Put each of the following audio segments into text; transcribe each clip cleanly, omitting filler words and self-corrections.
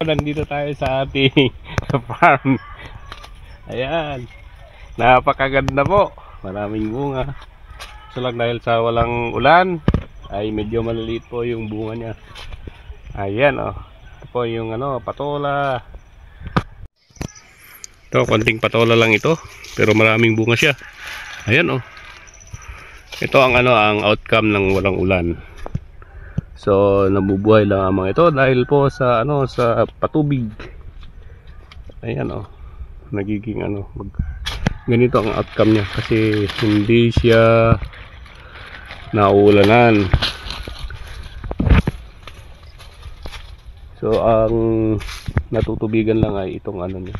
Nandito tayo sa ating farm. Ayan. Napakaganda po. Maraming bunga. So lang dahil sa walang ulan ay medyo maliliit po yung bunga niya. Ayan oh. Ito po yung patola. Ito, konting patola lang ito. Pero maraming bunga siya. Ayan oh. Ito ang ang outcome ng walang ulan. So nabubuhay lang ang mga ito dahil po sa sa patubig. Ayan oh. Nagiging ganito ang outcome niya kasi hindi siya nauulanan. So ang natutubigan lang ay itong niya.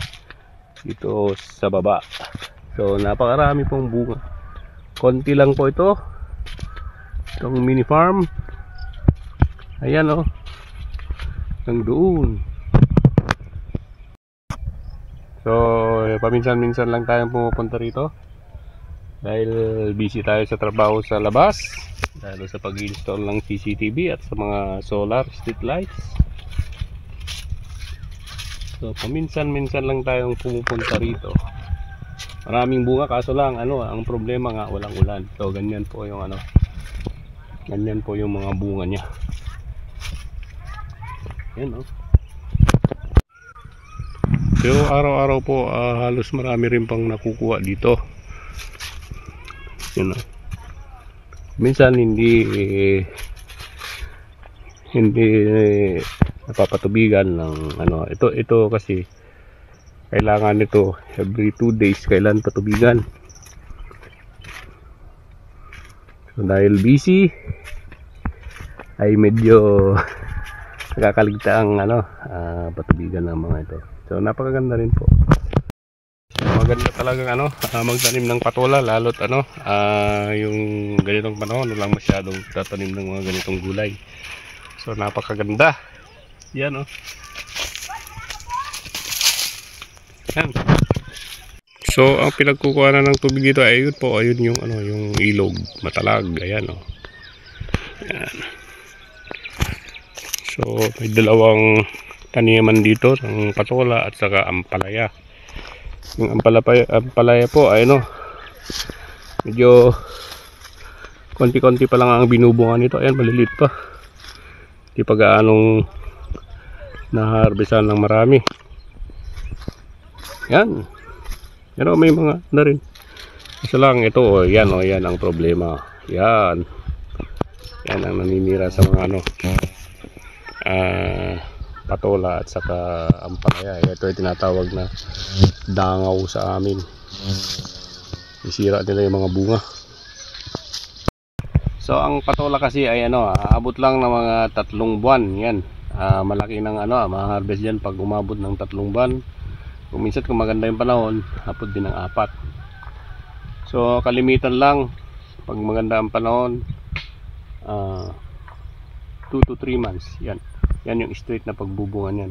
Ito sa baba. So napakarami pong bunga. Konti lang po ito. Itong mini farm. Ayan oh. Hanggang doon. So paminsan-minsan lang tayong pumupunta rito dahil busy tayo sa trabaho sa labas, lalo sa pag-install ng CCTV at sa mga solar street lights. So paminsan-minsan lang tayong pumupunta rito. Maraming bunga kaso lang ang problema nga walang ulan. So ganyan po yung ganyan po yung mga bunga niya. Yan oh. Pero araw-araw po halos marami rin pang nakukuha dito. Yan oh. Minsan hindi napapatubigan ng ito kasi kailangan nito every 2 days kailan patubigan. So dahil busy ay medyo nakakaligta ang patubigan ng mga ito. So napakaganda rin po. So, maganda talagang magtanim ng patola lalo't yung ganitong panahon walang masyadong tatanim ng mga ganitong gulay. So napakaganda. Yan oh. Yan. So ang pinagkukuha ng tubig dito ay yun po, ayun yung yung ilog, matalag, ayan oh. Yan. So may dalawang taniman dito ng patola at saka ampalaya. Yung ampalaya po ay medyo konti-konti pa lang ang binubunga nito. Ayan, maliliit pa. Di pa gaanong naharbisan ng marami. Yan. Pero may mga na rin. Isa lang ito yan ang problema. Yan. Yan ang naninira sa mga patola at saka ampalaya. Ito ay tinatawag na dangaw sa amin. Isira nila yung mga bunga. So ang patola kasi ay aabot lang ng mga 3 buwan. Yan. Malaki ng ma-harvest yan pag umabot ng 3 buwan. Kung minsan kung maganda yung panahon, abot din ng 4. So kalimitan lang pag maganda ang panahon 2 to 3 months. Yan. Yan yung straight na pagbubunga niyan.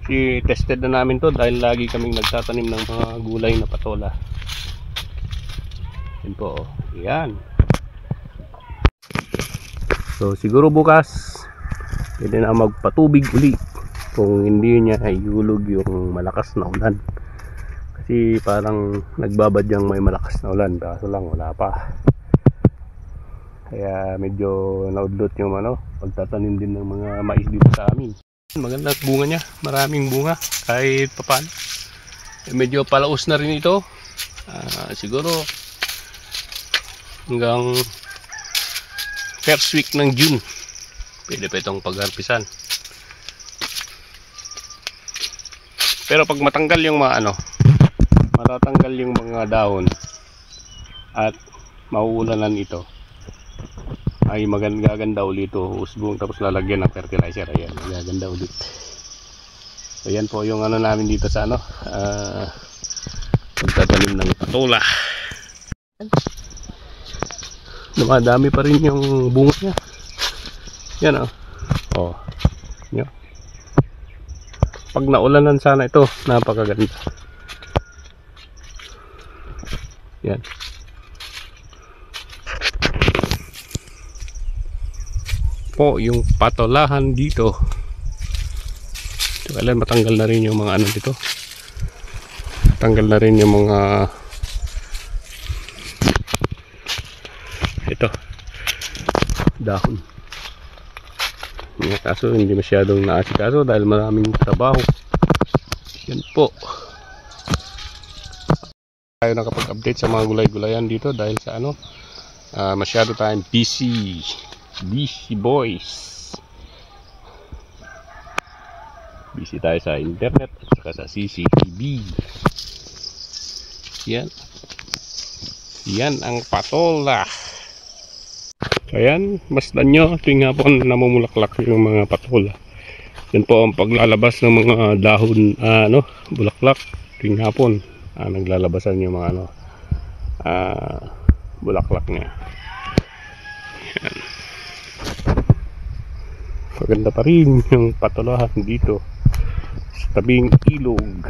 Si tested na namin to dahil lagi kaming nagtatanim ng mga gulay na patola. Yan po oh. Yan. So siguro bukas pwede na magpatubig uli kung hindi niya ihulog yung malakas na ulan. Kasi parang nagbabadyang may malakas na ulan kaso lang wala pa. Kaya medyo naudlot yung pagtatanim din ng mga mais dito sa amin. Maganda at bunga niya, maraming bunga kahit papaano. Medyo palaos na rin ito. Siguro hanggang first week ng June pwede pa itong pagharpisan. Pero pag matanggal yung matatanggal yung mga dahon at mauulanan ito ay magaganda ulit ito, usbong, tapos lalagyan ng fertilizer. Ayan, magaganda ulit. So yan po yung namin dito sa pagtatanim ng patola. Dumadami pa rin yung bunga niya. Yan oh. Yan. Pag naulanan sana ito, napakaganda. Yan. Po yung patolahan dito So, kailan matanggal na rin yung mga ano dito. Tanggal na rin yung mga ito dahon. Kaso hindi masyadong naasikaso dahil maraming trabaho. Yan po. Tayo nakapag-update sa mga gulay-gulayan dito dahil sa ano, masyado tayong busy boys. Busy tayo sa internet at saka sa CCTV. Yan ang patola. So yan, masdan nyo tuwing hapon namumulaklak yung mga patola. Yan po ang paglalabas ng mga dahon, bulaklak tuwing hapon. Naglalabasan yung mga bulaklak niya. Yan. Maganda pa rin yung patolahan dito sa tabing ilog.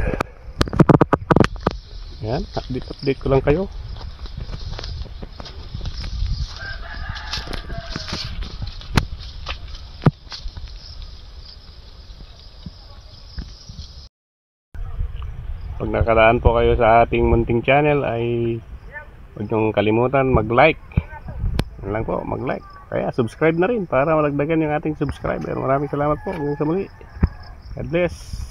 Yan, update ko lang kayo. Pag nakadaan po kayo sa ating munting channel ay huwag niyong kalimutan mag-like. Yan lang po, mag-like. Kaya subscribe na rin para malagdagan yung ating subscriber. Maraming salamat po hanggang sa muli. God bless.